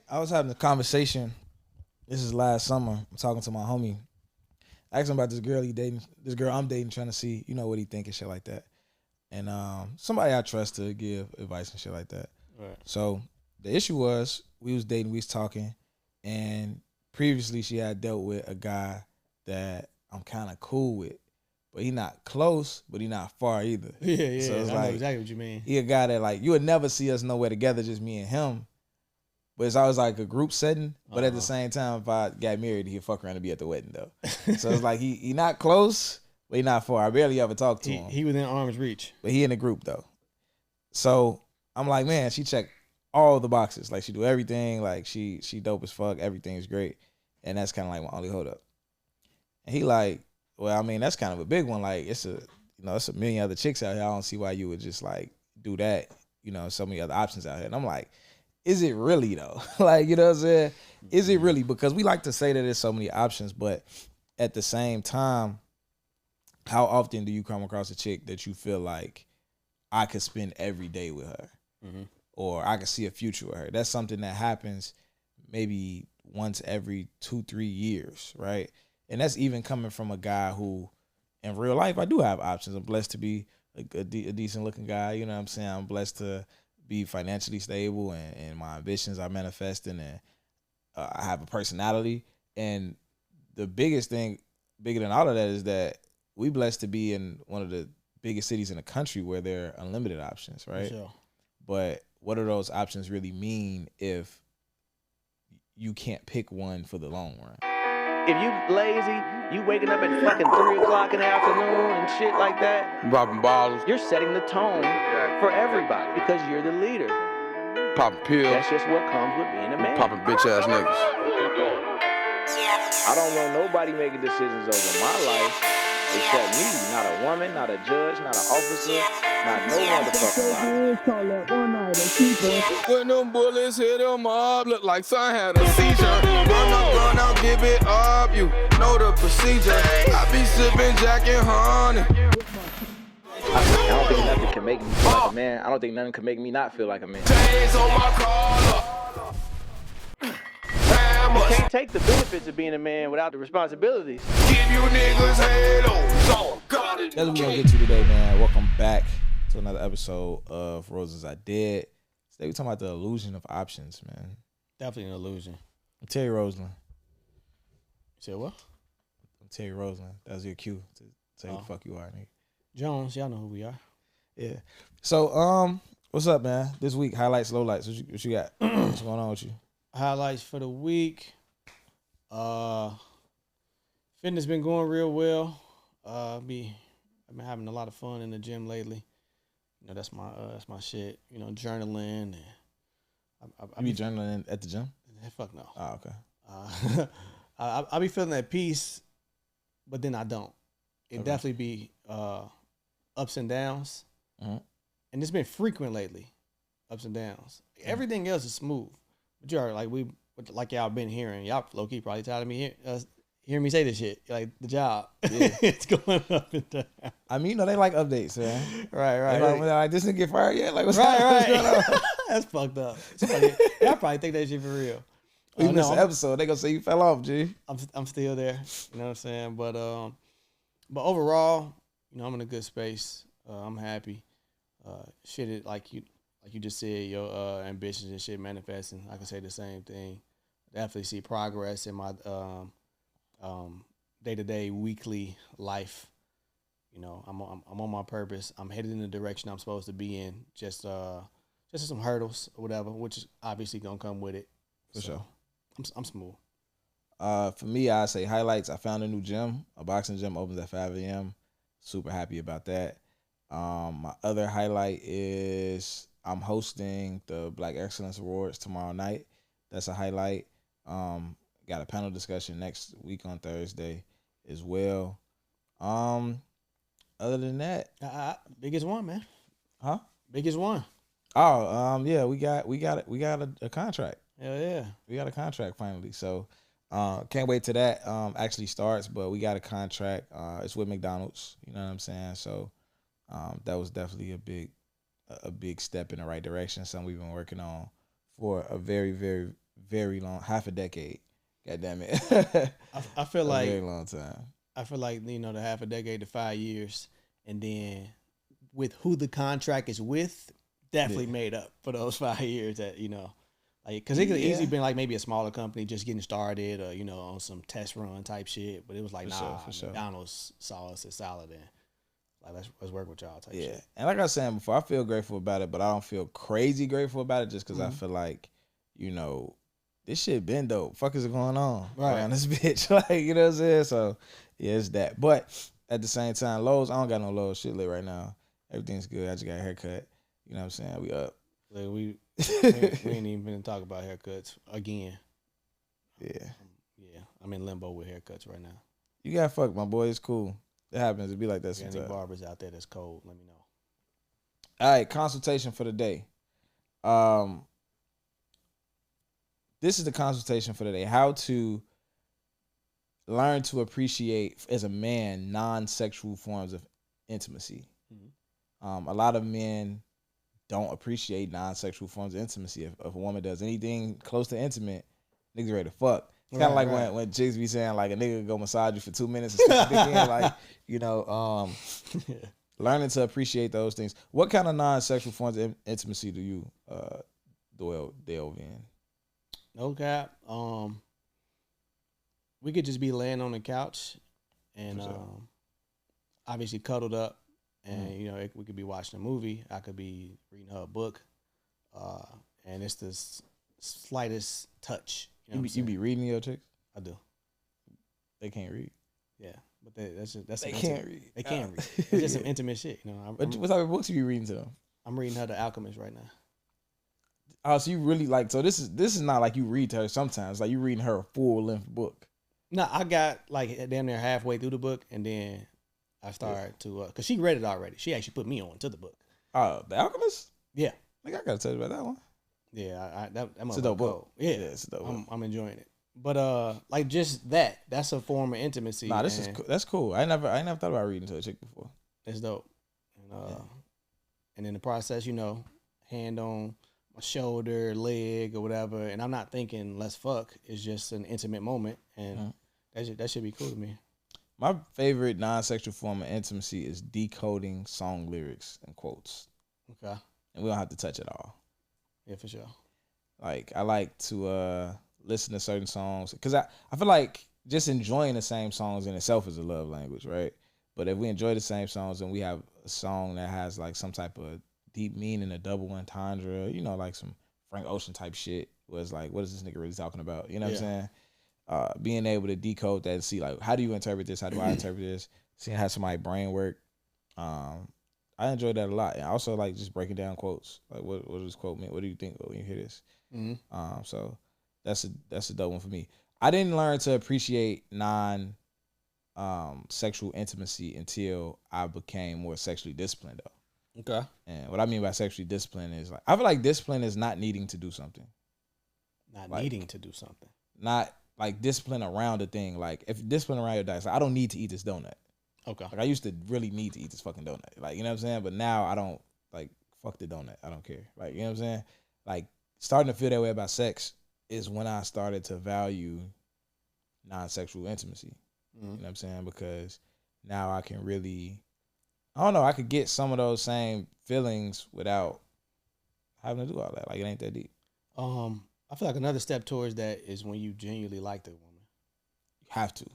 I was having a conversation. This is last summer. I'm talking to my homie. I asked him about this girl he dating, this girl I'm dating, trying to see, what he think and shit like that. And somebody I trust to give advice and shit like that. Right. So the issue was we was dating, we was talking, and previously she had dealt with a guy that I'm kind of cool with, but he not close, but he not far either. Yeah. So it's I like, know exactly what you mean. he a guy that like you would never see us nowhere together, just me and him. But it's always like a group setting. But at the same time, if I got married, he'd fuck around and be at the wedding though. So it's like he not close, but he not far. I barely ever talk to him. He within arm's reach. But he in the group though. So I'm like, man, she checked all the boxes. Like she do everything. Like she dope as fuck. Everything's great. And that's kind of like my only hold up. And he like, well, I mean, that's kind of a big one. Like it's a million other chicks out here. I don't see why you would just like do that. So many other options out here. And I'm like, is it really though? Like, you know what I'm saying? Is it really? Because we like to say that there's so many options, but at the same time, how often do you come across a chick that you feel like I could spend every day with her, or I could see a future with her? That's something that happens maybe once every 2-3 years, right? And that's even coming from a guy who, in real life, I do have options. I'm blessed to be a decent looking guy. You know what I'm saying? I'm blessed to be financially stable, and my ambitions are manifesting, and I have a personality. And the biggest thing, bigger than all of that, is that we blessed to be in one of the biggest cities in the country where there are unlimited options, right? Sure. But what do those options really mean if you can't pick one for the long run? If you lazy, you waking up at fucking 3 o'clock in the afternoon and shit like that, Popping bottles, you're setting the tone for everybody because you're the leader. popping pills, That's just what comes with being a man. popping bitch ass niggas. I don't want nobody making decisions over my life except me. Not a woman, not a judge, not an officer, not no motherfucking body. When them bullets hit him up, look like son had a seizure. Run up, give it up, you know the procedure. I be sipping Jack and honey. I don't think nothing can make me feel like a man. I don't think nothing can make me not feel like a man. Chains on my collar. You can't take the benefits of being a man without the responsibilities. Give you niggas halos on. That's what we're gonna get to today, man. Welcome back to another episode of Roses I Did. Today we're talking about the illusion of options, man. Definitely an illusion. I'm Terry Roseland. You said what? I'm Terry Roseland. That was your cue to say who the fuck you are, nigga. Jones, y'all know who we are. Yeah. So, what's up, man? This week, highlights, lowlights. What you got? What's going on with you? Highlights for the week. Fitness been going real well. I've been having a lot of fun in the gym lately. That's my shit. Journaling. And You be journaling at the gym? Fuck no. Oh, okay. I be feeling at peace, but then I don't. It Okay. definitely be ups and downs, Mhm. and it's been frequent lately, ups and downs. Everything else is smooth, but you are like y'all been hearing. Y'all low key probably tired of me hearing me say this shit. Like the job, Yeah. it's going up and down. I mean, they like updates, man. Right. They like, this nigga get fired yet? Like, what's Right. going on? That's fucked up. Y'all probably think that shit for real. We missed no, an episode. They gonna say you fell off, G. I'm still there. You know what I'm saying? But overall, I'm in a good space. I'm happy. Shit, like you just said, your ambitions and shit manifesting. I can say the same thing. Definitely see progress in my day-to-day, weekly life. I'm on my purpose. I'm headed in the direction I'm supposed to be in. Just some hurdles or whatever, which is obviously gonna come with it. For sure. I'm smooth. For me, I say highlights. I found a new gym. A boxing gym opens at 5 a.m. Super happy about that. My other highlight is I'm hosting the Black Excellence Awards tomorrow night. That's a highlight. Got a panel discussion next week on Thursday as well. Other than that, Biggest one, man. huh? Biggest one. Oh, yeah, we got a contract. Hell yeah. We got a contract finally. So can't wait till that actually starts, but we got a contract. It's with McDonald's, you know what I'm saying? So that was definitely a big step in the right direction, something we've been working on for a very, very, very long, half a decade. God damn it. I feel a like very long time. I feel like the half a decade to 5 years, and then with who the contract is with, definitely made up for those 5 years. That like because it could easily been like maybe a smaller company just getting started, or on some test run type shit. But it was like for sure. McDonald's saw us as solid and like let's work with y'all type shit. And like I was saying before, I feel grateful about it, but I don't feel crazy grateful about it just because I feel like this shit been dope. Fuck is going on around this bitch? Like, you know what I'm saying? So, yeah, it's that. But at the same time, Lowe's, I don't got no Lowe's shit lit right now. Everything's good. I just got a haircut. You know what I'm saying? We up. Like we ain't even been to talk about haircuts again. Yeah. I'm in limbo with haircuts right now. You got fucked, my boy. It's cool. It happens. It be like that sometimes. Any barbers out there that's cold, let me know. All right, consultation for the day. This is the consultation for the day. How to learn to appreciate, as a man, non-sexual forms of intimacy. Mm-hmm. A lot of men don't appreciate non-sexual forms of intimacy. If a woman does anything close to intimate, niggas ready to fuck. It's kind of like when chicks be saying like a nigga go massage you for 2 minutes and stick the dick in, like learning to appreciate those things. What kind of non-sexual forms of intimacy do you delve in? No cap. We could just be laying on the couch and obviously cuddled up, and we could be watching a movie. I could be reading her a book, and it's the slightest touch. You be reading your chicks? I do. They can't read. Yeah, but they can't read. They can't read. It's just some intimate shit. What type of books are you reading to them? I'm reading her The Alchemist right now. Oh, so you really like? So this is not like you read to her sometimes. Like you reading her a full length book. No, I got like damn near halfway through the book, and then I started to because she read it already. She actually put me on to the book. The Alchemist. Yeah, like I gotta tell you about that one. Yeah, that it's a dope book. Yeah, it's a dope book. I'm enjoying it. But like just that's a form of intimacy. Nah, that's cool. I never thought about reading to a chick before. It's dope. And in the process, hand on my shoulder, leg, or whatever, and I'm not thinking let's fuck. It's just an intimate moment, and that should be cool to me. My favorite non-sexual form of intimacy is decoding song lyrics and quotes. Okay. And we don't have to touch it all. Yeah, for sure. Like I like to listen to certain songs because I feel like just enjoying the same songs in itself is a love language, right? But if we enjoy the same songs and we have a song that has like some type of deep meaning, a double entendre, like some Frank Ocean type shit, where it's like, what is this nigga really talking about? You know what I'm saying? Being able to decode that and see like, how do you interpret this? How do I interpret this? Seeing how somebody's brain work. I enjoy that a lot. And I also like just breaking down quotes. Like what does this quote mean? What do you think when you hear this? Mm-hmm. So that's a dope one for me. I didn't learn to appreciate sexual intimacy until I became more sexually disciplined though. Okay. And what I mean by sexually disciplined is like, I feel like discipline is not needing to do something. Needing to do something. Not like discipline around a thing. Like if discipline around your diet, like, I don't need to eat this donut. Okay. Like I used to really need to eat this fucking donut. Like, you know what I'm saying? But now I don't, like, fuck the donut. I don't care. Like, you know what I'm saying? Like starting to feel that way about sex is when I started to value non-sexual intimacy. Mm-hmm. You know what I'm saying? Because now I can really, I don't know, I could get some of those same feelings without having to do all that. Like it ain't that deep. I feel like another step towards that is when you genuinely like the woman. You have to.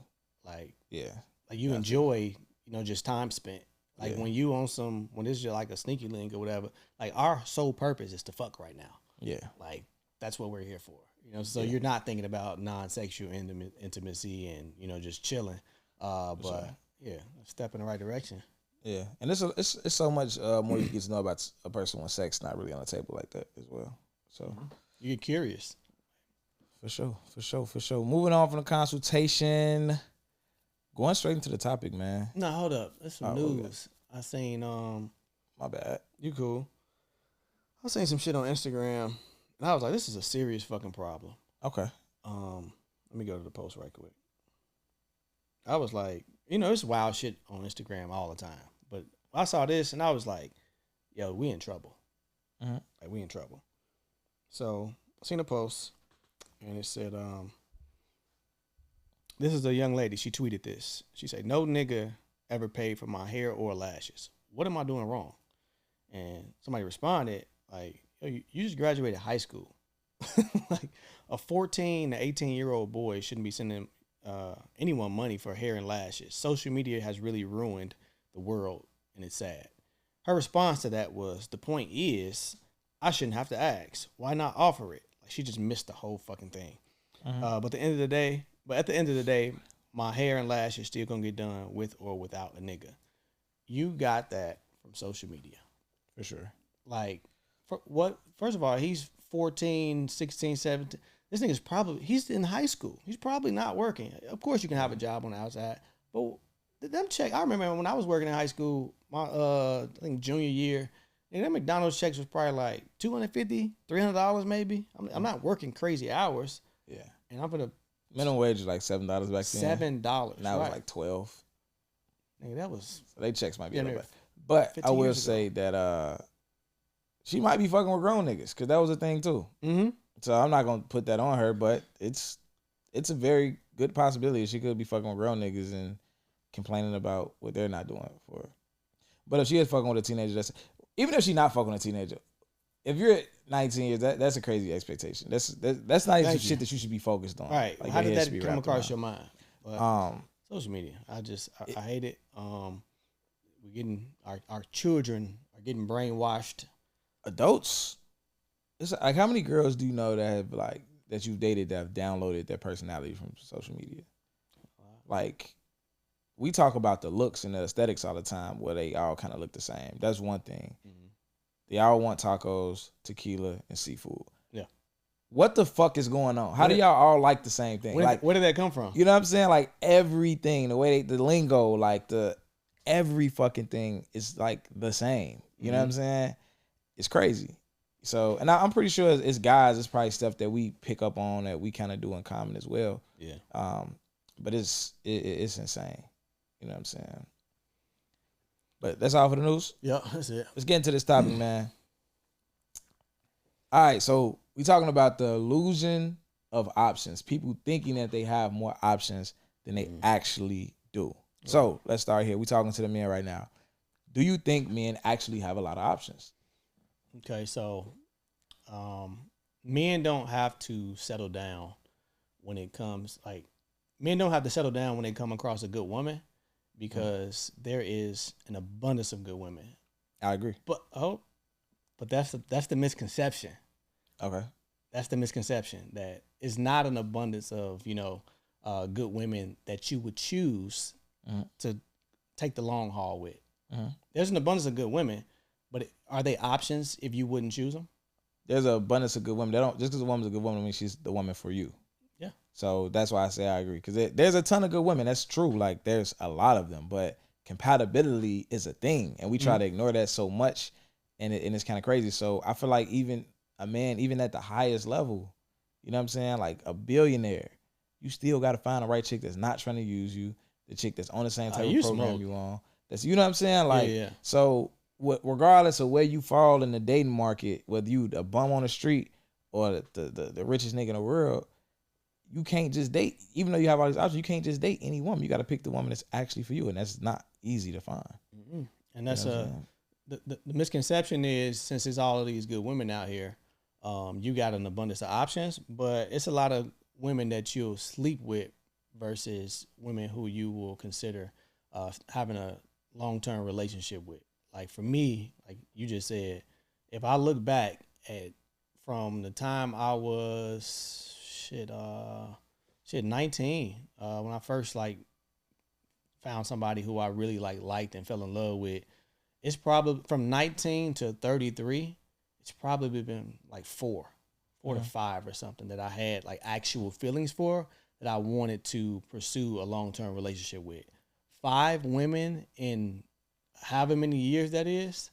Like, yeah. Like you enjoy, just time spent. Like when you on when this is like a sneaky link or whatever, like our sole purpose is to fuck right now. Yeah. Like that's what we're here for. So you're not thinking about non-sexual intimacy and, just chilling. But sure. Yeah, step in the right direction. Yeah. And it's so much more you get to know about a person when sex not really on the table like that as well. So you get curious. For sure. Moving on from the consultation. Going straight into the topic, man. No, hold up. There's some news. Okay. I seen my bad. You cool. I was seeing some shit on Instagram and I was like, this is a serious fucking problem. Okay. Let me go to the post right quick. I was like, it's wild shit on Instagram all the time. But I saw this and I was like, yo, we in trouble. Mm-hmm. Like we in trouble. So I seen a post and it said, this is a young lady. She tweeted this. She said, "No nigga ever paid for my hair or lashes. What am I doing wrong?" And somebody responded, like, "Yo, you just graduated high school. Like, a 14 to 18-year-old boy shouldn't be sending anyone money for hair and lashes. Social media has really ruined the world, and it's sad." Her response to that was, "The point is, I shouldn't have to ask. Why not offer it?" Like, she just missed the whole fucking thing. But at the end of the day, my hair and lashes still gonna get done with or without a nigga. You got that from social media. For sure. Like, first of all, he's 14, 16, 17. This nigga's he's in high school. He's probably not working. Of course, you can have a job on the outside, but them check. I remember when I was working in high school, my I think junior year, and them McDonald's checks was probably like $250, $300 maybe. I'm not working crazy hours. Yeah. And I'm gonna minimum wage was like $7 back then. $7. Now it's like 12. Nigga, that was. So they checks might be Yeah, a little nigga, bit. But 15 I will years ago. say that she might be fucking with grown niggas, because that was a thing too. Mm-hmm. So I'm not gonna put that on her, but it's a very good possibility she could be fucking with grown niggas and complaining about what they're not doing for her. But if she is fucking with a teenager, even if she's not fucking with a teenager, if you're at 19 years, that's a crazy expectation. That's not even shit that you should be focused on. Right. Like, How your did head should that be come wrapped across around. your mind? But social media, I hate it. We're getting our children are getting brainwashed. Adults, it's like, how many girls do you know that have that you've dated that have downloaded their personality from social media? Like, we talk about the looks and the aesthetics all the time, where they all kind of look the same. That's one thing. Mm-hmm. They all want tacos, tequila, and seafood. Yeah. What the fuck is going on? How do y'all all like the same thing? Where did that come from? You know what I'm saying? Like, everything, the way the lingo, every fucking thing is like the same. You know what I'm saying? It's crazy. So, and I'm pretty sure it's guys, it's probably stuff that we pick up on that we kind of do in common as well. Yeah. But it's insane. You know what I'm saying? But that's all for the news. Yeah, that's it. Let's get into this topic, man. All right, so we talking about the illusion of options. People thinking that they have more options than they actually do. So let's start here. We talking to the men right now. Do you think men actually have a lot of options? Okay, so men don't have to settle down when it comes, men don't have to settle down when they come across a good woman, because there is an abundance of good women. I agree. But that's the misconception. Okay. That's the misconception, that it's not an abundance of, good women that you would choose to take the long haul with. There's an abundance of good women, but are they options if you wouldn't choose them? There's an abundance of good women. They don't, just because a woman's a good woman means she's the woman for you. Yeah. So that's why I say I agree, because there's a ton of good women. That's true. Like, there's a lot of them, but compatibility is a thing, and we try to ignore that so much, and it's kind of crazy. So I feel like even a man, even at the highest level, you know what I'm saying, like a billionaire, you still got to find the right chick that's not trying to use you, the chick that's on the same type of program you on. That's, you know what I'm saying? Like, so regardless of where you fall in the dating market, whether you a bum on the street or the richest nigga in the world, you can't just date. Even though you have all these options, you can't just date any woman. You got to pick the woman that's actually for you, and that's not easy to find. Mm-hmm. And that's the misconception is, since there's all of these good women out here, you got an abundance of options, but it's a lot of women that you'll sleep with versus women who you will consider having a long-term relationship with. Like, for me, like you just said, if I look back at from the time I was 19, when I first found somebody who I really liked and fell in love with, it's probably from 19 to 33. It's probably been like four to five or something that I had actual feelings for, that I wanted to pursue a long-term relationship with. 5 women in however many years that is,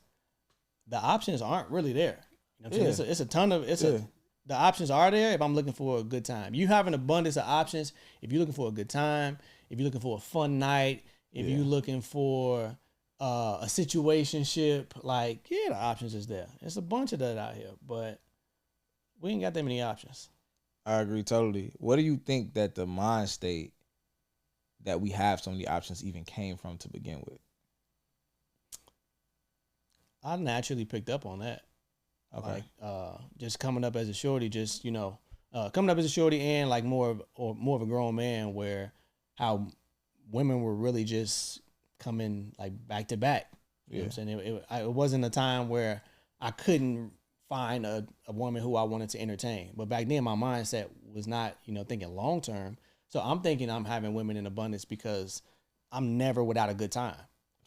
the options aren't really there. You know what I'm saying? It's a ton of, the options are there if I'm looking for a good time. You have an abundance of options if you're looking for a good time, if you're looking for a fun night, if you're looking for a situationship, the options is there. There's a bunch of that out here, but we ain't got that many options. I agree totally. What do you think that the mind state that we have so many options even came from to begin with? I naturally picked up on that. Okay. Like just coming up as a shorty, just coming up as a shorty and like more of a grown man, where how women were really just coming like back to back. You know what I'm saying? It wasn't a time where I couldn't find a woman who I wanted to entertain. But back then my mindset was not, thinking long term. So I'm thinking I'm having women in abundance because I'm never without a good time.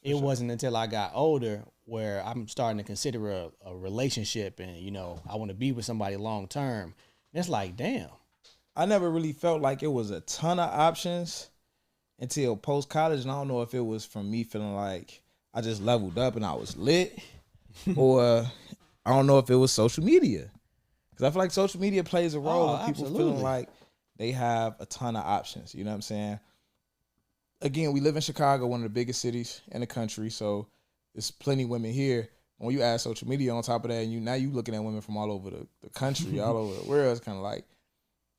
It wasn't until I got older where I'm starting to consider a relationship and, I want to be with somebody long term. And it's like, damn. I never really felt like it was a ton of options until post college. And I don't know if it was from me feeling like I just leveled up and I was lit or I don't know if it was social media. Because I feel like social media plays a role in people feeling like they have a ton of options. You know what I'm saying? Again, we live in Chicago, one of the biggest cities in the country, so there's plenty of women here. When you add social media on top of that, and now you looking at women from all over the country, all over the world, it's kind of like,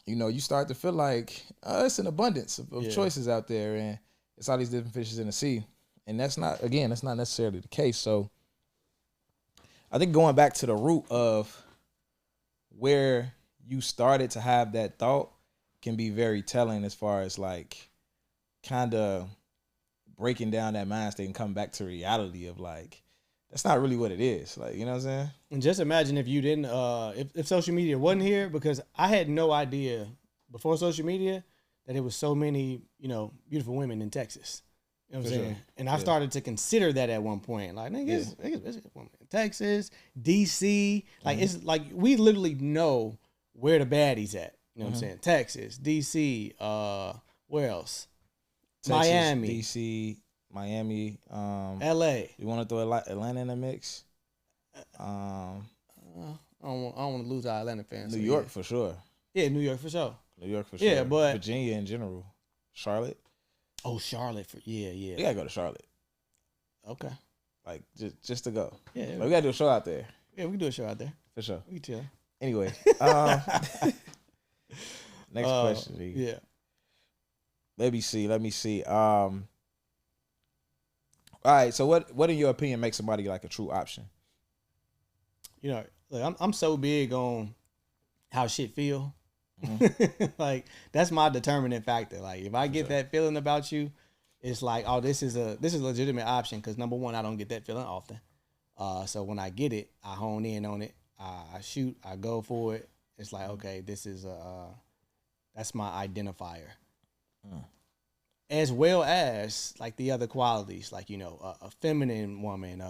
you start to feel like it's an abundance of choices out there, and it's all these different fishes in the sea. And that's not necessarily the case. So I think going back to the root of where you started to have that thought can be very telling as far as like kind of breaking down that mind state and coming back to reality of like, that's not really what it is. Like, you know what I'm saying? And just imagine if you didn't, if social media wasn't here, because I had no idea before social media that it was so many, beautiful women in Texas. You know what I'm saying? Sure. And I started to consider that at one point. Like, niggas, women in Texas, DC. Like, it's like we literally know where the baddies at. You know what I'm saying? Texas, DC, where else? Texas, Miami, DC, Miami, LA. You want to throw Atlanta in the mix? I don't want to lose our Atlanta fans. New York for sure. Yeah, New York for sure. New York for sure. Yeah, but Virginia in general. Charlotte. Oh, Charlotte for yeah. We gotta go to Charlotte. Okay. Like just to go. Yeah. Like, we gotta do a show out there. Yeah, we can do a show out there. For sure. We can chill. Anyway. Next question. G. Yeah. Let me see. All right. So what in your opinion makes somebody like a true option? Like I'm so big on how shit feel. Mm-hmm. Like that's my determining factor. Like if I get that feeling about you, it's like, oh, this is a legitimate option. Because number one, I don't get that feeling often. So when I get it, I hone in on it. I shoot. I go for it. It's like, okay, this is that's my identifier. As well as like the other qualities, like a feminine woman,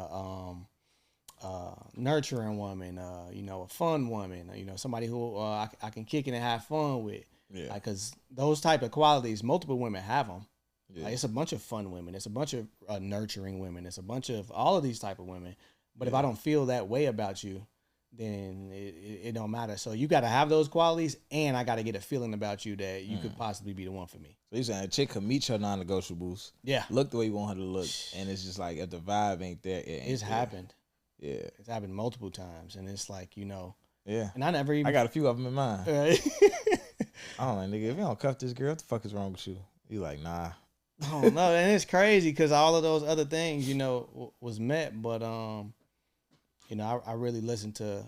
nurturing woman, a fun woman, somebody who I can kick it and have fun with. Yeah. Like, cause those type of qualities, multiple women have them. Yeah. Like, it's a bunch of fun women. It's a bunch of nurturing women. It's a bunch of all of these type of women. But if I don't feel that way about you, then it don't matter. So you got to have those qualities, and I got to get a feeling about you that you could possibly be the one for me. So you're saying a chick could meet your non-negotiables, look the way you want her to look, and it's just like if the vibe ain't there, it's happened. Yeah, it's happened multiple times, and it's like yeah. And I got a few of them in mind. Right. I don't know, nigga. If you don't cuff this girl, what the fuck is wrong with you? You like, nah. Oh no, and it's crazy because all of those other things, was met, but I really listen to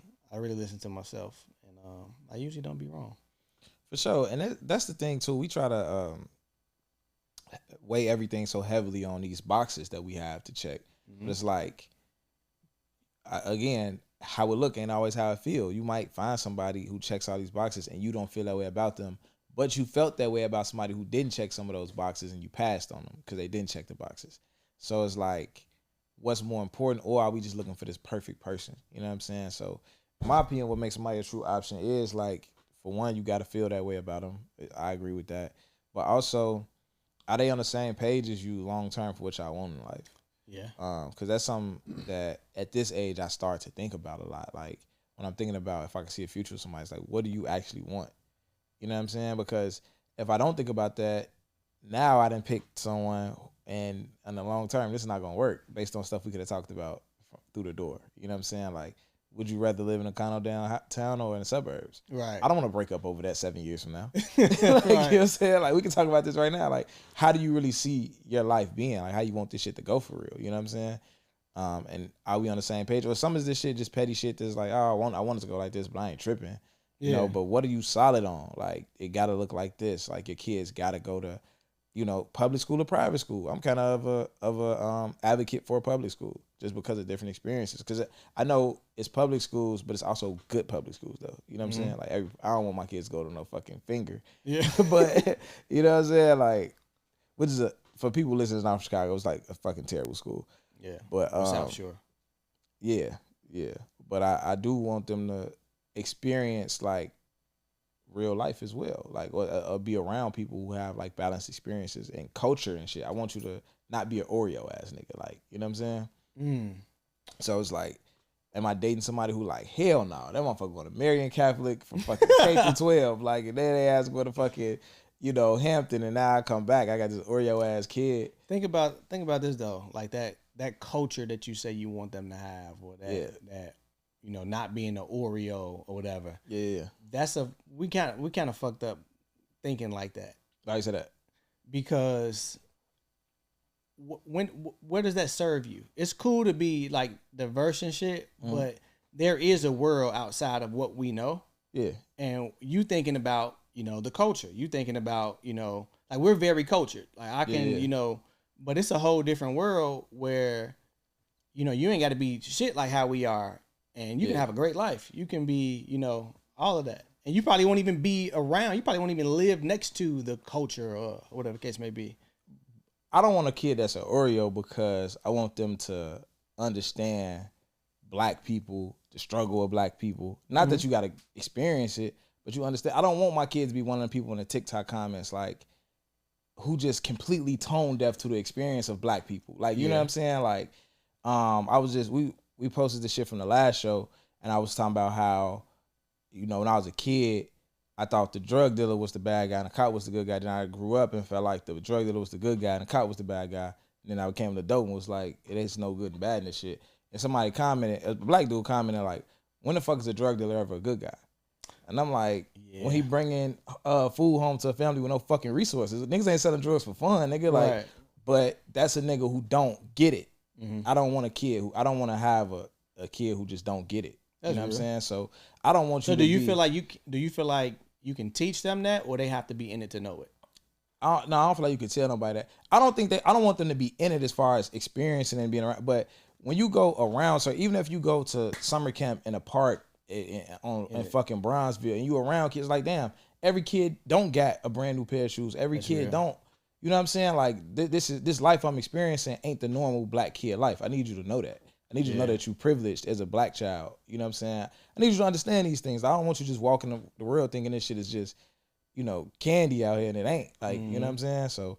myself, and I usually don't be wrong. For sure, and that's the thing too. We try to weigh everything so heavily on these boxes that we have to check. But it's like, again, how it look ain't always how it feel. You might find somebody who checks all these boxes, and you don't feel that way about them, but you felt that way about somebody who didn't check some of those boxes, and you passed on them because they didn't check the boxes. So it's like, what's more important, or are we just looking for this perfect person? You know what I'm saying? So in my opinion, what makes somebody a true option is like, for one, you got to feel that way about them. I agree with that. But also, are they on the same page as you long term for what y'all want in life? Yeah. Because that's something that at this age I start to think about a lot. Like when I'm thinking about if I can see a future with somebody, it's like, what do you actually want? You know what I'm saying? Because if I don't think about that, now I done picked someone, and in the long term, this is not gonna work based on stuff we could have talked about through the door. You know what I'm saying? Like, would you rather live in a condo downtown or in the suburbs? Right. I don't want to break up over that 7 years from now. Like, you know what I'm saying? Like, we can talk about this right now. Like, how do you really see your life being? Like, how you want this shit to go for real? You know what I'm saying? And are we on the same page? Or some of this shit just petty shit that's like, oh, I want it to go like this, but I ain't tripping. You know, but what are you solid on? Like, it got to look like this. Like, your kids got to go to, you know, public school or private school. I'm kind of a advocate for public school just because of different experiences. Because I know it's public schools, but it's also good public schools, though. You know what I'm saying? Like, I don't want my kids to go to no fucking finger. Yeah. But, you know what I'm saying? Like, which is, for people listening to Chicago, it's like a fucking terrible school. Yeah. But, South Shore. Yeah. But I do want them to experience, like, real life as well, like, or be around people who have like balanced experiences and culture and shit. I want you to not be an Oreo ass nigga, like, you know what I'm saying? So it's like, am I dating somebody who like, hell no, that motherfucker going to Marian Catholic from fucking K through 12, like, and then they ask go to fucking, you know, Hampton, and now I come back, I got this Oreo ass kid. Think about this though, like that culture that you say you want them to have, or that you know, not being an Oreo or whatever. Yeah. That's we kind of fucked up thinking like that. Why you say that? Because where does that serve you? It's cool to be like diverse and shit, but there is a world outside of what we know. Yeah. And you thinking about, you know, the culture. You thinking about, you know, like, we're very cultured. Like, I can, you know, but it's a whole different world where, you know, you ain't got to be shit like how we are. And you can have a great life. You can be, you know, all of that. And you probably won't even be around. You probably won't even live next to the culture or whatever the case may be. I don't want a kid that's an Oreo because I want them to understand black people, the struggle of black people. Not that you got to experience it, but you understand. I don't want my kids to be one of the people in the TikTok comments, like, who just completely tone deaf to the experience of black people. Like, you know what I'm saying? Like, I was just, we posted this shit from the last show, and I was talking about how, you know, when I was a kid, I thought the drug dealer was the bad guy and the cop was the good guy. Then I grew up and felt like the drug dealer was the good guy and the cop was the bad guy. And then I became an adult and was like, it ain't no good and bad in this shit. And somebody commented, a black dude commented like, when the fuck is a drug dealer ever a good guy? And I'm like, when he bringing food home to a family with no fucking resources, niggas ain't selling drugs for fun, nigga. Like, but that's a nigga who don't get it. I don't want a kid who, I don't want to have a kid who just don't get it. You know what I'm saying? So I don't want you. So do you feel like you can teach them that, or they have to be in it to know it? I don't feel like you can tell nobody that. I don't want them to be in it as far as experiencing and being around. But when you go around, so even if you go to summer camp in a park in fucking Bronzeville and you around kids, like, damn, every kid don't got a brand new pair of shoes. Every kid don't. You know what I'm saying? Like, this life I'm experiencing ain't the normal black kid life. I need you to know that. I need you to know that you're privileged as a black child. You know what I'm saying? I need you to understand these things. I don't want you just walking the world thinking this shit is just, you know, candy out here, and it ain't. Like, you know what I'm saying? So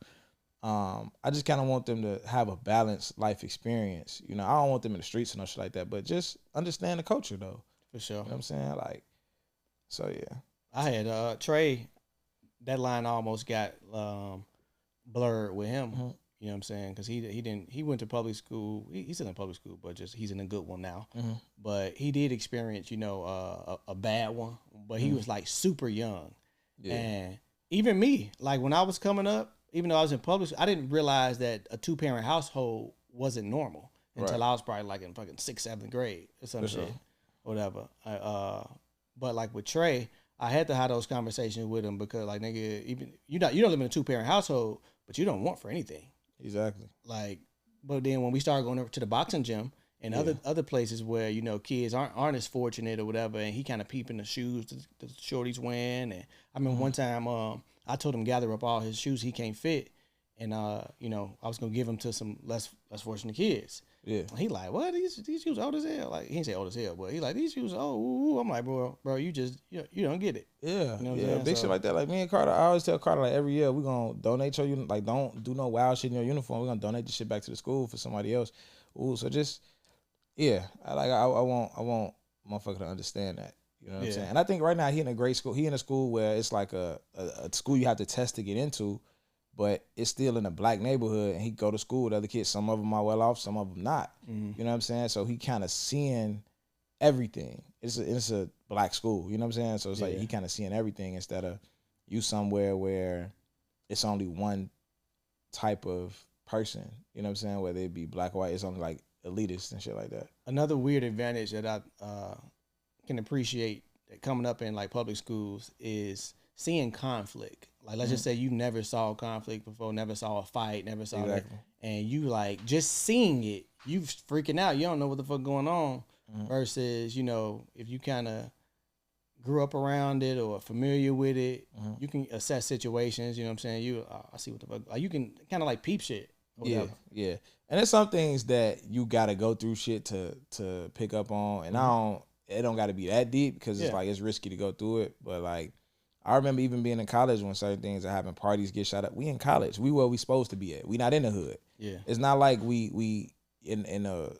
I just kind of want them to have a balanced life experience. You know, I don't want them in the streets and no shit like that, but just understand the culture, though. For sure. You know what I'm saying? Like, so, yeah. I had Trey, that line almost got blurred with him. You know what I'm saying? Because he went to public school. He's still in public school, but just he's in a good one now. But he did experience, you know, a bad one. But he was like super young. Yeah. And even me, like, when I was coming up, even though I was in public school, I didn't realize that a 2-parent household wasn't normal until I was probably like in fucking 6th, 7th grade or some shit, whatever. But like with Trey, I had to have those conversations with him because, like, nigga, even you don't live in a 2-parent household, but you don't want for anything. Exactly. Like, but then when we started going over to the boxing gym and other places where, you know, kids aren't as fortunate or whatever, and he kind of peeping the shoes the shorties wearing. And I mean, one time I told him gather up all his shoes he can't fit, and you know, I was gonna give them to some less fortunate kids. Yeah. He like, what, these shoes old as hell? Like, he didn't say old as hell, but he like, these shoes old. I'm like, bro, you just you don't get it. Yeah. You know big shit like that. Like, me and Carter, I always tell Carter, like, every year we gonna donate your uniform. Like, don't do no wild shit in your uniform. We're gonna donate the shit back to the school for somebody else. Ooh, so just I want motherfucker to understand that. You know what I'm saying? And I think right now he in a great school. He in a school where it's like a school you have to test to get into, but it's still in a black neighborhood, and he go to school with other kids. Some of them are well off, some of them not. You know what I'm saying? So he kind of seeing everything. It's a black school, you know what I'm saying? So it's like Yeah. he kind of seeing everything instead of you somewhere where it's only one type of person, you know what I'm saying? Whether it be black or white, it's only like elitists and shit like that. Another weird advantage that I can appreciate that coming up in like public schools is seeing conflict. Like let's just say you never saw conflict before, never saw a fight, never saw that, and you like just seeing it, you freaking out. You don't know what the fuck going on. Versus, you know, if you kind of grew up around it or familiar with it, you can assess situations. You know what I'm saying? I see what the fuck. Like, you can kind of like peep shit. Or Yeah, whatever. yeah. And there's some things that you gotta go through shit to pick up on, and it don't gotta be that deep because it's like it's risky to go through it. But like, I remember even being in college when certain things that happen, parties get shot up. We in college, we where we supposed to be at. We not in the hood. Yeah, it's not like we in a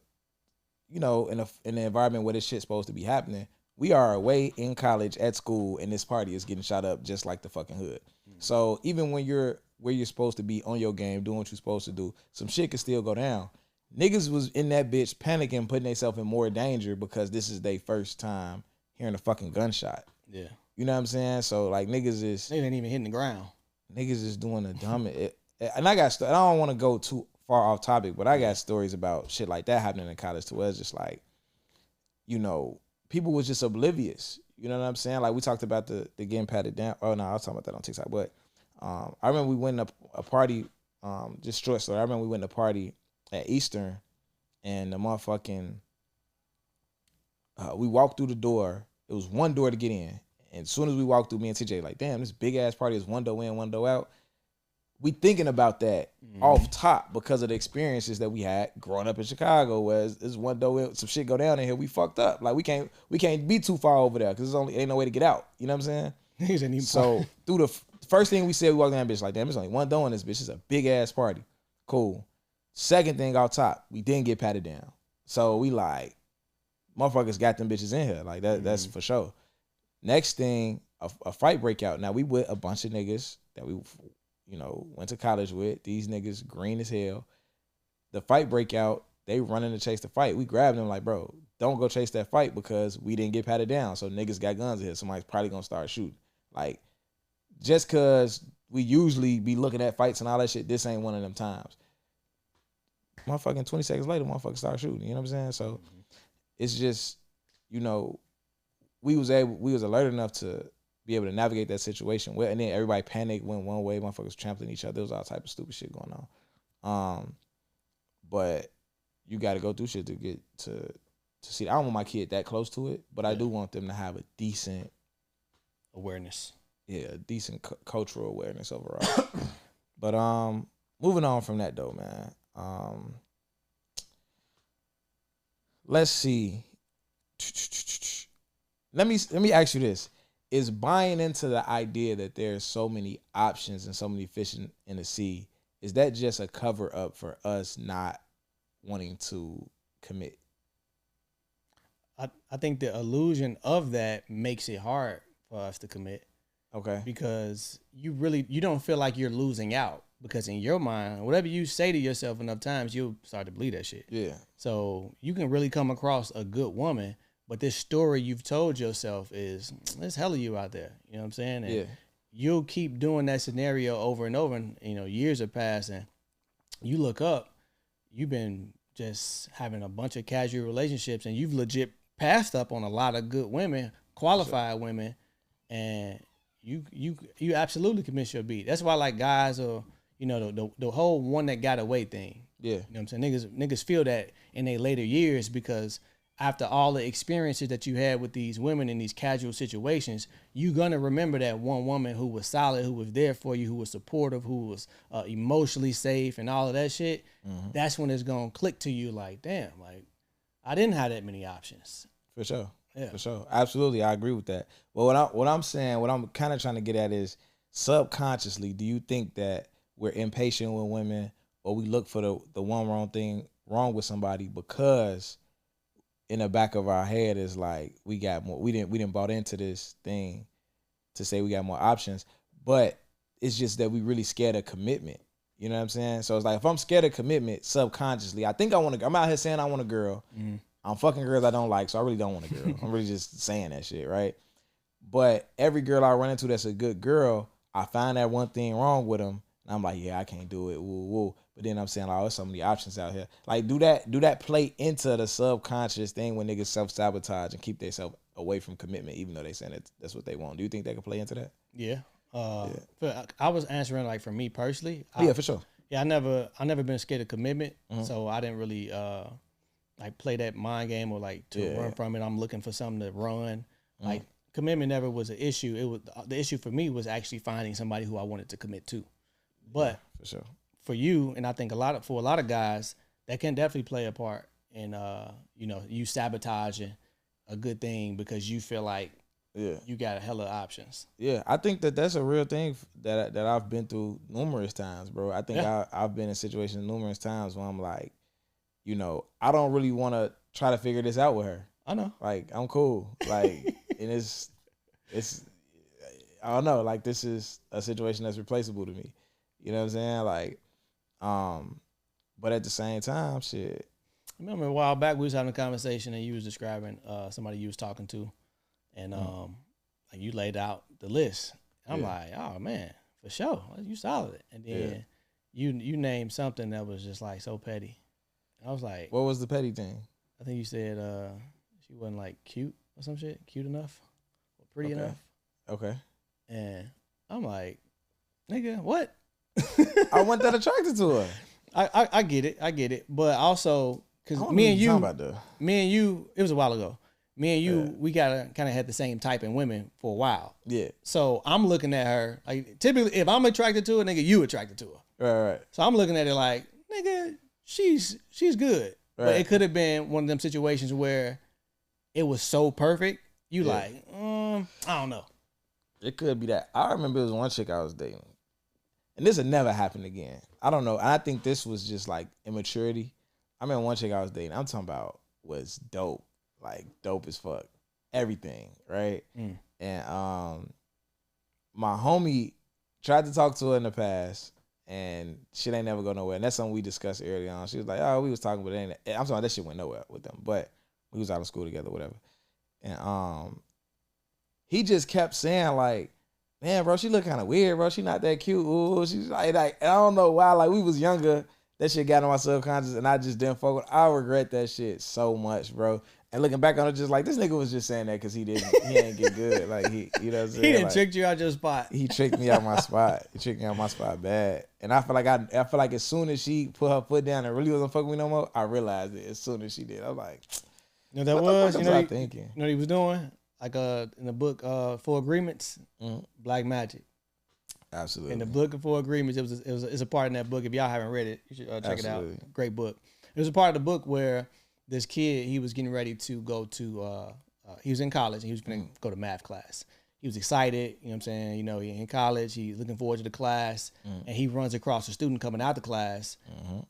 you know in an environment where this shit's supposed to be happening. We are away in college at school, and this party is getting shot up just like the fucking hood. So even when you're where you're supposed to be on your game, doing what you're supposed to do, some shit can still go down. Niggas was in that bitch panicking, putting themselves in more danger because this is their first time hearing a fucking gunshot. yeah. You know what I'm saying? So like They ain't even hitting the ground. niggas is doing a dumb. And I don't want to go too far off topic, but I got stories about shit like that happening in college too. It's just like, you know, people was just oblivious. You know what I'm saying? Like we talked about the getting patted down. Oh no, I was talking about that on TikTok. But I remember we went to a party. Just short story. I remember we went to a party at Eastern, and the motherfucking we walked through the door. It was one door to get in, and as soon as we walked through, me and TJ like, damn, this big ass party is one door in, one door out. We thinking about that off top because of the experiences that we had growing up in Chicago, where there's one door in, some shit go down in here, we fucked up. Like we can't be too far over there because ain't no way to get out. You know what I'm saying? So through the first thing we said, we walked down that bitch like, damn, there's only one door in this bitch. It's a big ass party. Cool. Second thing off top, we didn't get patted down. So we like, motherfuckers got them bitches in here. Like that's for sure. Next thing, a fight break out. Now we with a bunch of niggas that we, you know, went to college with. These niggas green as hell. The fight break out. They running to chase the fight. We grabbed them like, bro, don't go chase that fight because we didn't get patted down. So niggas got guns in here. Somebody's probably gonna start shooting. Like, just cause we usually be looking at fights and all that shit, this ain't one of them times. Motherfucking 20 seconds later, motherfuckers start shooting. You know what I'm saying? So it's just, you know, we was alert enough to be able to navigate that situation. Well, and then everybody panicked, went one way, motherfuckers trampling each other. There was all type of stupid shit going on. But you got to go through shit to get to see. I don't want my kid that close to it, but I do want them to have a decent awareness. Yeah, a decent cultural awareness overall. But moving on from that though, man. Let's see. Let me ask you this. Is buying into the idea that there's so many options and so many fish in the sea, is that just a cover up for us not wanting to commit? I think the illusion of that makes it hard for us to commit. Okay. Because you don't feel like you're losing out, because in your mind, whatever you say to yourself enough times, you'll start to believe that shit. Yeah. So you can really come across a good woman, but this story you've told yourself is, there's hella you out there. You know what I'm saying? And yeah. You'll keep doing that scenario over and over, and years are passing. You look up, you've been just having a bunch of casual relationships, and you've legit passed up on a lot of good women, qualified women, and you absolutely can miss your beat. That's why like guys are, the whole one that got away thing. Yeah. You know what I'm saying? Niggas feel that in their later years, because after all the experiences that you had with these women in these casual situations, you're going to remember that one woman who was solid, who was there for you, who was supportive, who was emotionally safe and all of that shit. Mm-hmm. That's when it's going to click to you like, damn, like I didn't have that many options. For sure. Yeah. For sure. Absolutely. I agree with that. Well, what I'm saying, what I'm kind of trying to get at is, subconsciously, do you think that we're impatient with women, or we look for the one wrong thing wrong with somebody because in the back of our head is like, we got more, we didn't bought into this thing to say we got more options, but it's just that we really scared of commitment. You know what I'm saying? So it's like, if I'm scared of commitment subconsciously, I think I'm out here saying I want a girl. Mm-hmm. I'm fucking girls I don't like, so I really don't want a girl. I'm really just saying that shit, right? But every girl I run into that's a good girl, I find that one thing wrong with them, and I'm like, yeah, I can't do it. Woo, woo. But then I'm saying, like, there's so many options out here. Like, do that play into the subconscious thing when niggas self-sabotage and keep themselves away from commitment, even though they saying that's what they want? Do you think they can play into that? Yeah. I was answering like for me personally. Yeah, for sure. Yeah, I never been scared of commitment, so I didn't really like play that mind game or like to run from it. I'm looking for something to run. Like commitment never was an issue. It was the issue for me was actually finding somebody who I wanted to commit to. But for sure, for you, and I think for a lot of guys, that can definitely play a part in you sabotaging a good thing because you feel like you got a hella options. Yeah, I think that's a real thing that I've been through numerous times, bro. I think I've been in situations numerous times where I'm like, I don't really want to try to figure this out with her. I know. Like, I'm cool. Like, and it's I don't know. Like, this is a situation that's replaceable to me. You know what I'm saying? Like, but at the same time, shit. I remember a while back we was having a conversation and you was describing somebody you was talking to, and like you laid out the list. And I'm like, oh man, for sure, you solid. And then you named something that was just like so petty. I was like, what was the petty thing? I think you said she wasn't like cute or some shit, cute enough, or pretty enough. Okay. And I'm like, nigga, what? I wasn't that attracted to her. I get it, but also because me and you, it was a while ago. Me and you, we kind of had the same type in women for a while. Yeah. So I'm looking at her like typically, if I'm attracted to her, nigga, you attracted to her. Right. So I'm looking at it like, nigga, she's good, but it could have been one of them situations where it was so perfect. You like, I don't know. It could be that. I remember there was one chick I was dating, and this had never happened again. I don't know. I think this was just like immaturity. I remember one chick I was dating. I'm talking about was dope, like dope as fuck, everything, right? And my homie tried to talk to her in the past, and shit ain't never go nowhere. And that's something we discussed early on. She was like, "Oh, we was talking, but I'm sorry, that shit went nowhere with them." But we was out of school together, whatever. And he just kept saying like, man, bro, she look kind of weird, bro. She not that cute. Ooh, she's like, I don't know why. Like, we was younger. That shit got in my subconscious, and I just didn't fuck with. I regret that shit so much, bro. And looking back on it, just like, this nigga was just saying that because he ain't get good. Like, you know what I'm saying? He didn't like, trick you out your spot. He tricked me out my spot. He tricked me out my spot bad. And I feel like as soon as she put her foot down and really wasn't fucking with me no more, I realized it as soon as she did. I was like, you know what that was? I thinking. You know what he was doing? Like in the book, Four Agreements, Black Magic. Absolutely. In the book of Four Agreements, it's a part in that book. If y'all haven't read it, you should check it out. Great book. It was a part of the book where this kid, he was getting ready to go to, he was in college and he was going to go to math class. He was excited, you know what I'm saying? You know, he in college, he's looking forward to the class, and he runs across a student coming out the class,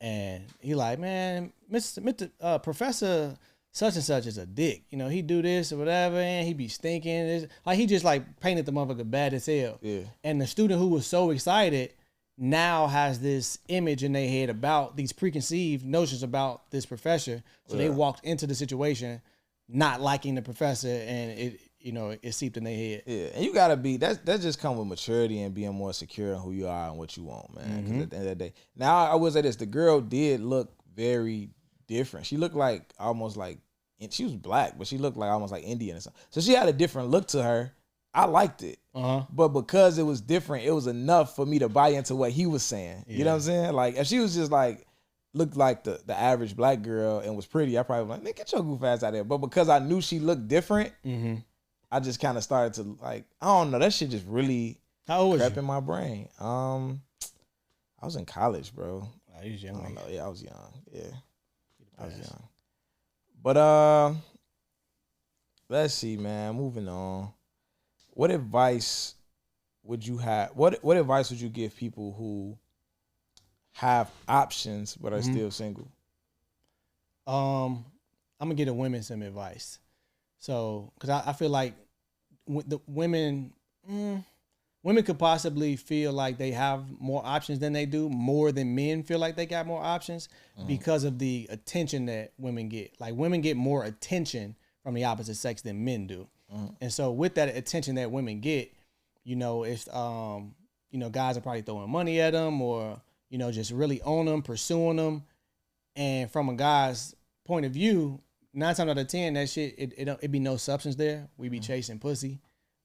and he like, man, Mr. Professor such and such is a dick. You know, he do this or whatever, and he be stinking. Like, he just like painted the motherfucker bad as hell. Yeah. And the student who was so excited now has this image in their head about these preconceived notions about this professor. So they walked into the situation not liking the professor, and it seeped in their head. Yeah, and you gotta be that just come with maturity and being more secure in who you are and what you want, man. Because at the end of the day, now I will say this: the girl did look very different. She looked like almost like, and she was black, but she looked like almost like Indian or something. So she had a different look to her. I liked it, but because it was different, it was enough for me to buy into what he was saying. You know what I'm saying? Like, if she was just like looked like the average black girl and was pretty, I probably was like, "Nigga, get your goof ass out of there." But because I knew she looked different, I just kind of started to like, I don't know, that shit just really crept in my brain. I was in college, bro. I was young. I don't know. Yeah, I was young. Yeah, I was young. But let's see, man. Moving on. What advice would you have? What advice would you give people who have options but are still single? I'm gonna give the women some advice. So, because I feel like the women women could possibly feel like they have more options than they do, more than men feel like they got more options because of the attention that women get. Like women get more attention from the opposite sex than men do. And so with that attention that women get, you know, if you know, guys are probably throwing money at them or, you know, just really on them, pursuing them. And from a guy's point of view, 9 times out of 10, that shit, it be no substance there. We be chasing pussy.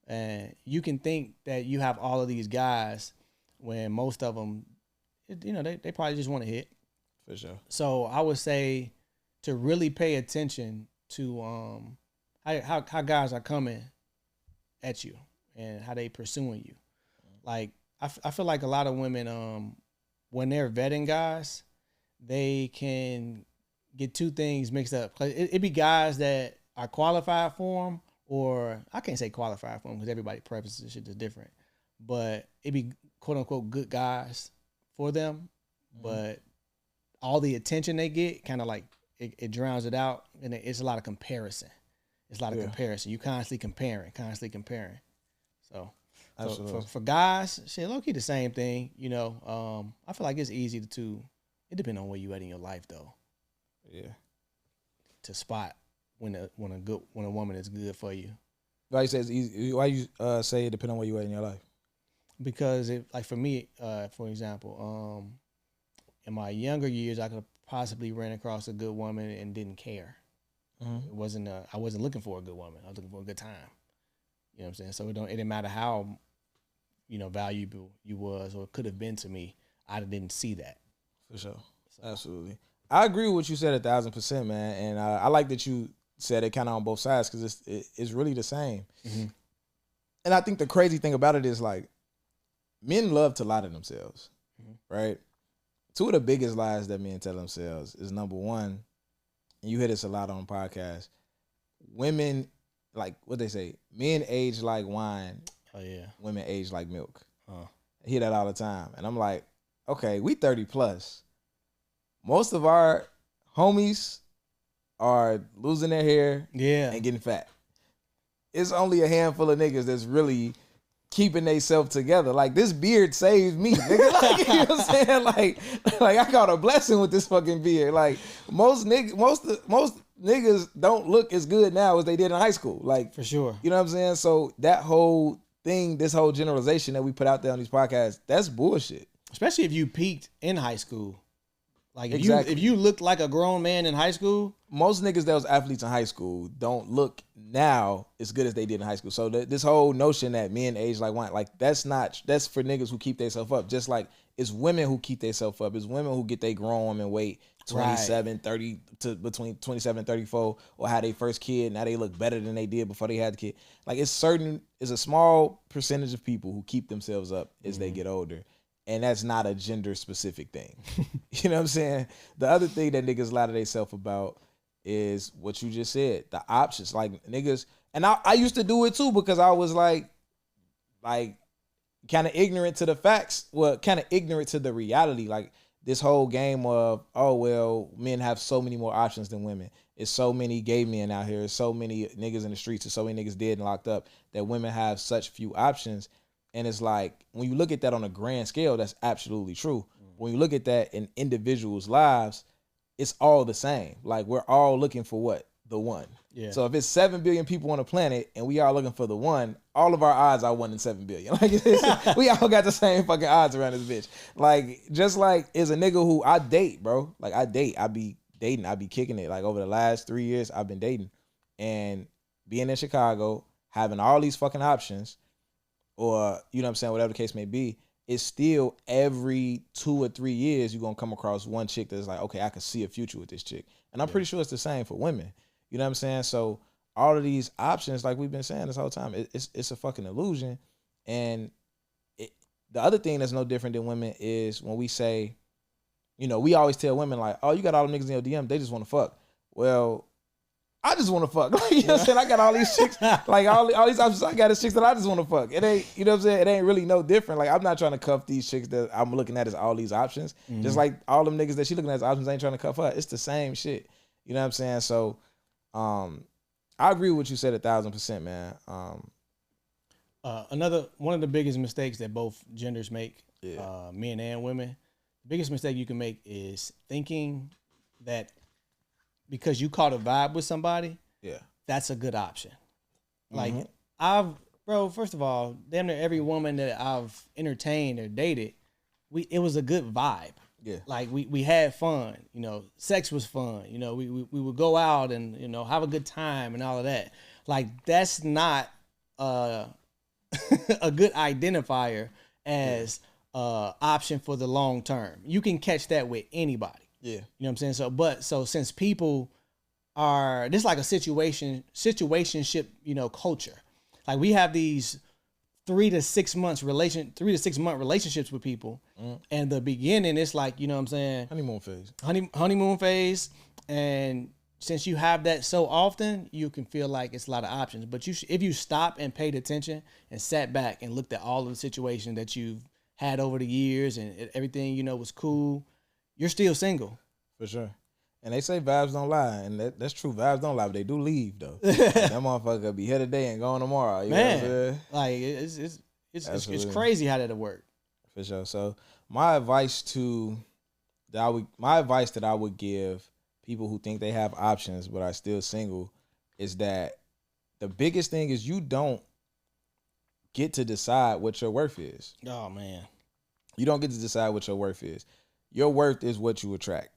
And you can think that you have all of these guys when most of them, you know, they probably just want to hit. For sure. So I would say to really pay attention to how guys are coming at you and how they pursuing you. Like I feel like a lot of women, when they're vetting guys, they can get two things mixed up. It be guys that are qualified for them, or I can't say qualified for them because everybody preferences and shit is different. But it be quote unquote good guys for them, but all the attention they get kind of like it drowns it out, and it's a lot of comparison. It's a lot of comparison. You constantly comparing. So for guys, shit, low key the same thing. You know, I feel like it's easy to. It depends on where you at in your life, though. Yeah. To spot when a woman is good for you. Why you say it's easy? Why you say it depends on where you at in your life? Because like for me, for example, in my younger years, I could possibly ran across a good woman and didn't care. It wasn't. I wasn't looking for a good woman. I was looking for a good time. You know what I'm saying? So it didn't matter how, you know, valuable you was or could have been to me. I didn't see that. For sure. So. Absolutely. I agree with what you said 1,000%, man. And I like that you said it kind of on both sides because it's really the same. And I think the crazy thing about it is like men love to lie to themselves, right? 2 of the biggest lies that men tell themselves is number one, and you hear this a lot on podcasts, women, like what they say, men age like wine. Oh, yeah. Women age like milk. I hear that all the time. And I'm like, okay, we 30 plus. Most of our homies are losing their hair and getting fat. It's only a handful of niggas that's really keeping themselves together. Like, this beard saved me, nigga. Like, you know what I'm saying? Like I got a blessing with this fucking beard. Like, most niggas don't look as good now as they did in high school. Like, for sure. You know what I'm saying? So that whole thing, this whole generalization that we put out there on these podcasts, that's bullshit. Especially if you peaked in high school. Like if you looked like a grown man in high school. Most niggas that was athletes in high school don't look now as good as they did in high school. So this whole notion that men age like wine, like that's for niggas who keep themselves up. Just like it's women who keep themselves up. It's women who get they grown woman weight 27, 30 to between 27 and 34, or how they first kid, now they look better than they did before they had the kid. Like it's a small percentage of people who keep themselves up as they get older. And that's not a gender specific thing. You know what I'm saying? The other thing that niggas lie to themselves about is what you just said. The options. Like niggas, and I used to do it too because I was like kind of ignorant to the facts. Well, kind of ignorant to the reality. Like this whole game of, oh, well, men have so many more options than women. It's so many gay men out here. It's so many niggas in the streets. There's so many niggas dead and locked up that women have such few options. And it's like, when you look at that on a grand scale, that's absolutely true. When you look at that in individuals' lives, it's all the same. Like, we're all looking for what? The one. Yeah. So if it's 7 billion people on the planet and we are looking for the one, all of our odds are 1 in 7 billion. Like, we all got the same fucking odds around this bitch. Like, just like as a nigga who I date, bro. Like, I be dating. I be kicking it. Like, over the last 3 years, I've been dating. And being in Chicago, having all these fucking options, or, you know what I'm saying, whatever the case may be, it's still every 2 or 3 years you're going to come across one chick that's like, okay, I can see a future with this chick. And I'm pretty sure it's the same for women. You know what I'm saying? So all of these options, like we've been saying this whole time, it's a fucking illusion. And the other thing that's no different than women is when we say, you know, we always tell women like, oh, you got all them niggas in your DM, they just want to fuck. Well, I just want to fuck. Like, you know what I'm saying? I got all these chicks, like all these options I got is chicks that I just want to fuck. It ain't, you know what I'm saying? It ain't really no different. Like, I'm not trying to cuff these chicks that I'm looking at as all these options. Just like all them niggas that she looking at as options ain't trying to cuff her. It's the same shit. You know what I'm saying? So, I agree with what you said 1,000%, man. One of the biggest mistakes that both genders make, Yeah. men and women, the biggest mistake you can make is thinking that because you caught a vibe with somebody, Yeah. that's a good option. Like Mhm. first of all, damn near every woman that I've entertained or dated, it was a good vibe. Yeah. Like we had fun, sex was fun, we would go out and, have a good time and all of that. Like that's not a good identifier as option for the long term. You can catch that with anybody. Yeah. You know what I'm saying? So since people are this is like a situationship, culture. Like we have these 3 to 6 month relationships with people. And the beginning it's like, you know what I'm saying? Honeymoon phase. Honeymoon phase. And since you have that so often, you can feel like it's a lot of options. But if you stop and paid attention and sat back and looked at all of the situations that you've had over the years and everything, was cool, you're still single. For sure. And they say vibes don't lie, and that's true. Vibes don't lie, but they do leave though. That motherfucker be here today and gone tomorrow. You know what I'm saying? Like it's crazy how that'll work. For sure. So my advice that I would give people who think they have options but are still single is that the biggest thing is you don't get to decide what your worth is. Oh man. You don't get to decide what your worth is. Your worth is what you attract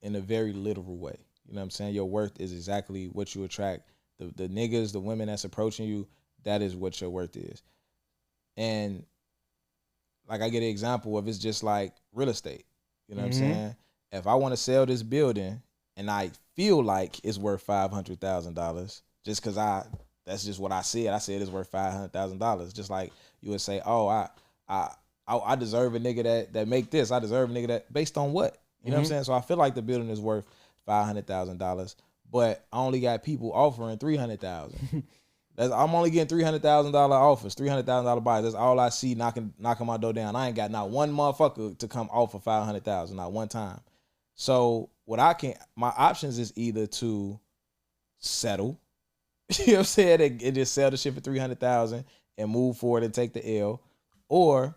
in a very literal way. You know what I'm saying? Your worth is exactly what you attract. The niggas, the women that's approaching you, that is what your worth is. And like I get an example of it's just like real estate. You know what I'm saying? If I want to sell this building and I feel like it's worth $500,000 just because that's just what I said. I said it's worth $500,000. Just like you would say, oh, I deserve a nigga that make this. I deserve a nigga that based on what? You know what I'm saying? So I feel like the building is worth $500,000, but I only got people offering $300,000. I'm only getting $300,000 offers, $300,000 buys. That's all I see knocking my door down. I ain't got not one motherfucker to come offer $500,000, not one time. So my options is either to settle, you know what I'm saying, and just sell the shit for $300,000 and move forward and take the L, or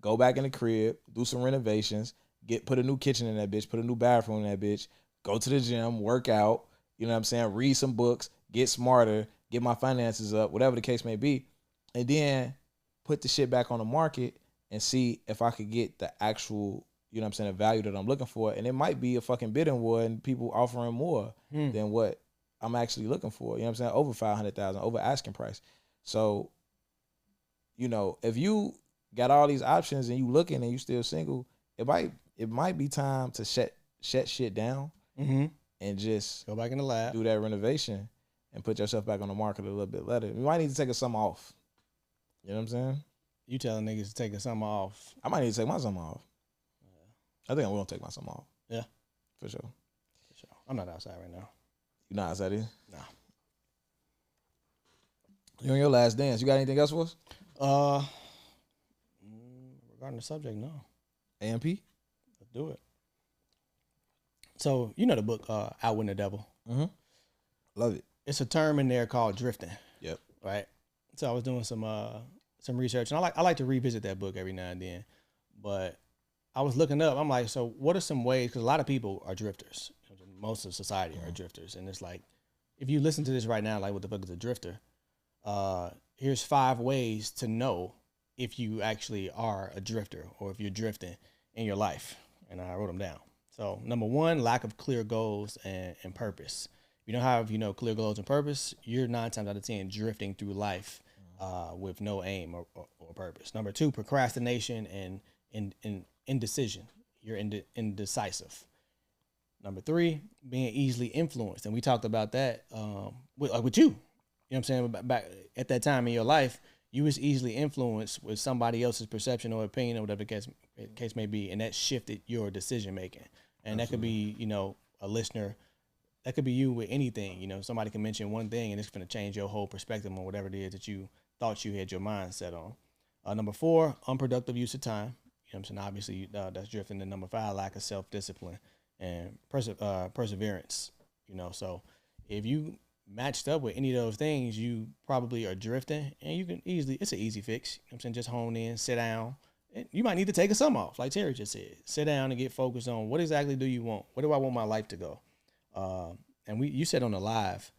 go back in the crib, do some renovations, put a new kitchen in that bitch, put a new bathroom in that bitch, go to the gym, work out, you know what I'm saying, read some books, get smarter, get my finances up, whatever the case may be, and then put the shit back on the market and see if I could get the actual, you know what I'm saying, the value that I'm looking for. And it might be a fucking bidding war and people offering more than what I'm actually looking for, you know what I'm saying, over $500,000, over asking price. So, if you got all these options and you looking and you still single, it might be time to shut shit down and just go back in the lab, do that renovation, and put yourself back on the market a little bit later. You might need to take a summer off. You know what I'm saying? You telling niggas to take a summer off? I might need to take my summer off. I think I will take my summer off. Yeah, for sure. I'm not outside right now. You not outside either? Nah. You on your last dance? You got anything else for us? Regarding the subject, no. AMP? Let's do it. So, you know the book, Outwitting the Devil? Mm-hmm. Love it. It's a term in there called drifting. Yep. Right? So I was doing some research, and I like to revisit that book every now and then. But I was looking up, I'm like, so what are some ways, because a lot of people are drifters. Most of society are drifters. And it's like, if you listen to this right now, like what the fuck is a drifter? Here's 5 ways to know if you actually are a drifter or if you're drifting in your life. And I wrote them down. So number 1, lack of clear goals and purpose. If you don't have, clear goals and purpose, you're 9 times out of 10 drifting through life with no aim or purpose. Number 2, procrastination and indecision. You're indecisive. Number 3, being easily influenced. And we talked about that with you. You know what I'm saying? Back at that time in your life, you was easily influenced with somebody else's perception or opinion or whatever the case may be, and that shifted your decision making. And Absolutely. That could be, a listener. That could be you with anything. Somebody can mention one thing and it's going to change your whole perspective on whatever it is that you thought you had your mind set on. Number 4, unproductive use of time. You know what I'm saying? Obviously, that's drifting. And number 5, lack of self-discipline and perseverance. So if you matched up with any of those things, you probably are drifting, and you can it's an easy fix. You know what I'm saying? Just hone in, sit down. And you might need to take a summer off, like Terry just said. Sit down and get focused on what exactly do you want? Where do I want my life to go? And you said on the live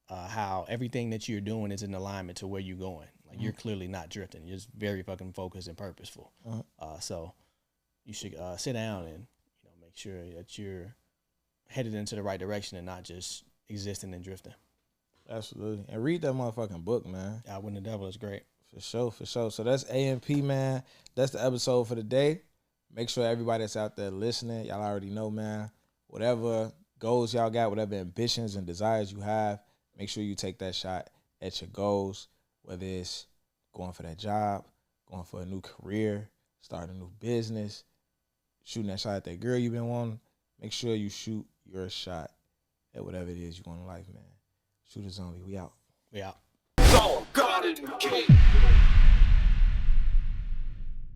how everything that you're doing is in alignment to where you're going. Like you're clearly not drifting. You're just very fucking focused and purposeful. So you should sit down and make sure that you're headed into the right direction and not just existing and drifting. Absolutely. And read that motherfucking book, man. When the Devil is great. For sure. So that's AMP, man. That's the episode for the day. Make sure everybody that's out there listening, y'all already know, man. Whatever goals y'all got, whatever ambitions and desires you have, make sure you take that shot at your goals, whether it's going for that job, going for a new career, starting a new business, shooting that shot at that girl you've been wanting. Make sure you shoot your shot at whatever it is you want in life, man. Shooters only. We out. We out. God in the cake.